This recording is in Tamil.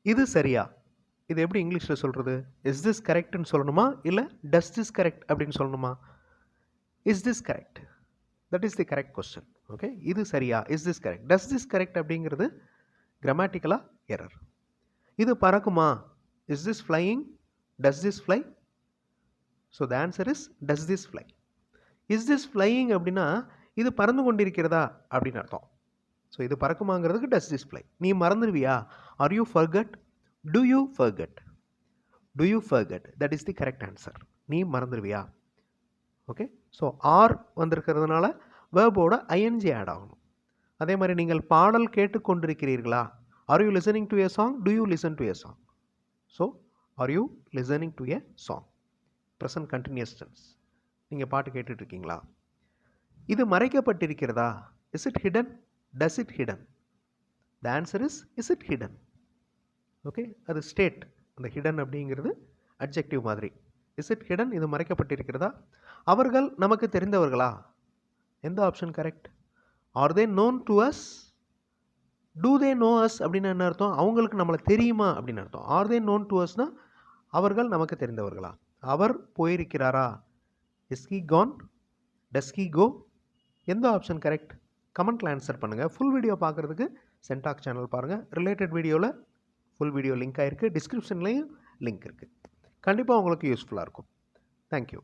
இது சரியா? இது எப்படி இங்கிலீஷ்ல சொல்றது? இஸ் திஸ் கரெக்ட்ன்னு சொல்லணுமா? இல்ல டஸ் திஸ் கரெக்ட் அப்படின்னு சொல்லணுமா? Is this correct? That is the correct question. Okay, இது சரியா? Is this correct? Does this correct அப்படிங்கிறது கிராமட்டிக்கலா எரர். இது பறக்குமா? Is this flying? Does this fly? So the answer is does this fly. Is this flying அப்படின்னா இது பறந்து கொண்டிருக்கிறதா அப்படின்னு அர்த்தம். ஸோ இது பறக்குமாங்கிறதுக்கு டஸ் திஸ் ஃப்ளை. நீ மறந்துடுவியா? Are you forget? Do you forget? Do you forget? That is the correct answer. நீ மறந்துடுவியா? ஓகே, ஸோ ஆர் வந்திருக்கிறதுனால வேர்போட ஐஎன்ஜி ஆட் ஆகணும். அதே மாதிரி நீங்கள் பாடல் கேட்டுக்கொண்டிருக்கிறீர்களா? Are you listening to a song? Do you listen to a song? So are you listening to a song? Present continuous tense. நீங்கள் பாட்டு கேட்டுட்ருக்கீங்களா? இது மறைக்கப்பட்டிருக்கிறதா? Is it hidden? Does it hidden? The answer is it hidden? Okay, அது ஸ்டேட். அந்த ஹிடன் அப்படிங்கிறது அட்ஜெக்டிவ் மாதிரி. Is it hidden? இது மறைக்கப்பட்டிருக்கிறதா? அவர்கள் நமக்கு தெரிந்தவர்களா? எந்த option correct? Are they known to us? Do they know us அப்படின்னு என்ன அர்த்தம்? அவங்களுக்கு நம்மளை தெரியுமா அப்படின்னு அர்த்தம். ஆர் தே நோன் டு அஸ்னா அவர்கள் நமக்கு தெரிந்தவர்களா? அவர் போயிருக்கிறாரா? Is he gone? Does he go? எந்த ஆப்ஷன் கரெக்ட்? கமெண்ட்டில் ஆன்சர் பண்ணுங்கள். ஃபுல் வீடியோ பார்க்குறதுக்கு சென்டாக் சேனல் பாருங்கள். ரிலேட்டட் வீடியோவில் ஃபுல் வீடியோ லிங்க் ஆகிருக்கு. டிஸ்கிரிப்ஷன்லேயும் லிங்க் இருக்குது. கண்டிப்பாக உங்களுக்கு யூஸ்ஃபுல்லாக இருக்கும். தேங்க்யூ.